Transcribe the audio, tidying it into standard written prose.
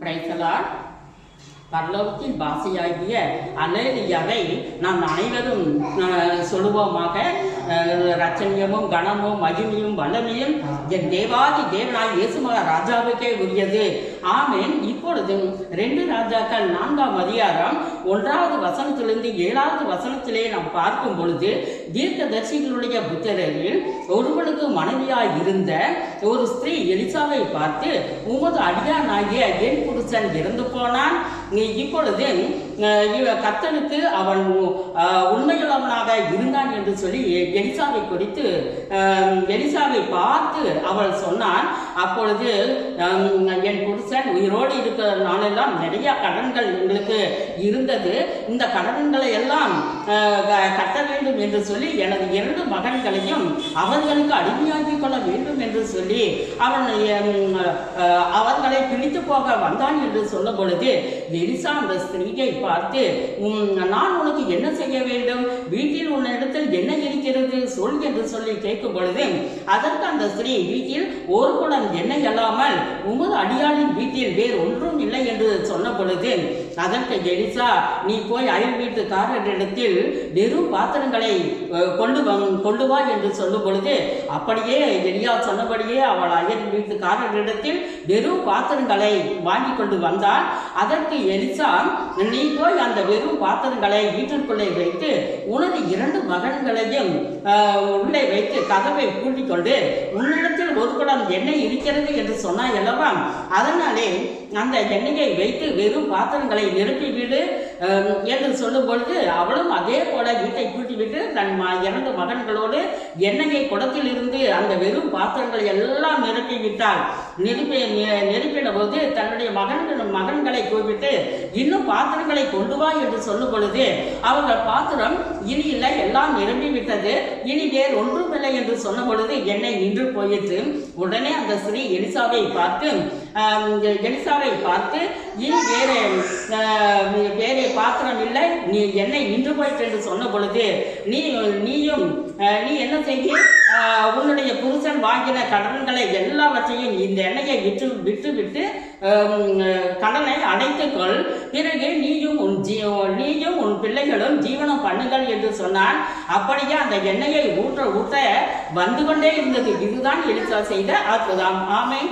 Praise the Lord. பரலோகத்தின் பாஷையாகிய அல்லேலூயாவை நாம் அனைவரும் சொல்லுவோமாக. ரட்சணியமும் கனமும் மகிமையும் வல்லமையும் என் தேவாதி தேவனாய் இயேசு ராஜாவுக்கே உரியது. ஆமென். இப்பொழுது 2 ராஜாக்கள் 4ஆம் அதிகாரம் 1வது வசனத்திலிருந்து 7வது வசனத்திலே நாம் பார்க்கும் பொழுது, தீர்க்கதரிசிகளுடைய புத்திரரில் ஒருவனுக்கு மனைவியாய் இருந்த ஒரு ஸ்திரீ எலிசாவை பார்த்து, உமது அடியானாகிய என் புருஷன் இறந்து போனான், இப்பொழுது கர்த்தனுக்கு அவன் உண்மையுள்ளவனாக இருந்தான் என்று சொல்லி எலிசாவை குறித்து எலிசாவை பார்த்து அவள் சொன்னான். அப்பொழுது என் புருஷன் உயிரோடு இருக்கிற நாளெல்லாம் நிறைய கடன்கள் எங்களுக்கு இருந்தது, இந்த கடன்களை எல்லாம் கட்ட வேண்டும் என்று சொல்லி எனது 2 மகன்களையும் அவர்களுக்கு அடிமையாக்கிக் கொள்ள வேண்டும் என்று சொல்லி அவன் அவர்களை பிடித்து போக வந்தான் என்று சொல்ல பொழுது, எலிசா அந்த ஸ்திரீயை பார்த்து, நான் உனக்கு என்ன செய்ய வேண்டும், வீட்டில் உன்னிடத்தில் என்ன இருக்கிறது சொல் என்று சொல்லி கேட்கும் பொழுது, அதற்கு அந்த ஸ்திரீ, வீட்டில் ஒரு குடம் எண்ணெய் அல்லாமல் உமது அடியாளின் வீட்டில் வேறு ஒன்றும் இல்லை என்று சொன்ன பொழுது, அதற்கு எலிசா, நீ போய் அயல் வீட்டுக்காரரிடத்தில் வெறும் பாத்திரங்களை கொண்டு வா என்று சொல்லும் பொழுது, அப்படியே எலியா சொன்னபடியே அவள் அயல் வீட்டுக்காரரிடத்தில் வெறும் பாத்திரங்களை வாங்கி கொண்டு வந்தாள். அதற்கு எலிசா, நீ போய் அந்த வெறும் பாத்திரங்களை வீட்டிற்குள்ளே வைத்து உனது 2 மகன்களையும் உள்ளே வைத்து கதவை பூட்டிக் கொண்டு உன்னிடத்தில் ஒரு குடம் எண்ணெய் இருக்கிறது என்று சொன்னாய் அல்லவா, அதனாலே அந்த எண்ணெயை வைத்து வெறும் பாத்திரங்களை நிரப்பிவிடு என்று சொல்லும் பொழுது, அவளும் அதே போல வீட்டை பூட்டிவிட்டு தன் 2 மகன்களோடு எண்ணெயை குடத்தில் இருந்து அந்த வெறும் பாத்திரங்களை எல்லாம் நிரப்பிவிட்டாள். நிரப்பின போது தன்னுடைய மகன்களை கூப்பிட்டு, இன்னும் பாத்திரங்களை கொண்டு வா என்று சொல்லும் பொழுது, அவர்கள் பாத்திரம் இனி இல்லை, எல்லாம் நிரம்பி விட்டது, இனி வேறு ஒன்றுமில்லை என்று சொன்ன பொழுது எண்ணெய் நின்று போயிற்று. உடனே அந்த ஸ்திரீ எலிசாவை பார்த்து இனி வேறு பாத்திரம் இல்லை, நீ எண்ணெய் நின்று போயிற்று என்று சொன்ன பொழுது, நீ என்ன செய்ய, உன்னுடைய புருஷன் வாங்கின கடன்களை எல்லாவற்றையும் இந்த எண்ணெயை விட்டு கடனை அடைத்துக்கொள், பிறகு நீயும் உன் பிள்ளைகளும் ஜீவனம் பண்ணுங்கள் என்று சொன்னான். அப்படியே அந்த எண்ணெயை ஊற்ற வந்து கொண்டே இருந்தது. இதுதான் எலிசா செய்த அற்புதம். ஆமென்.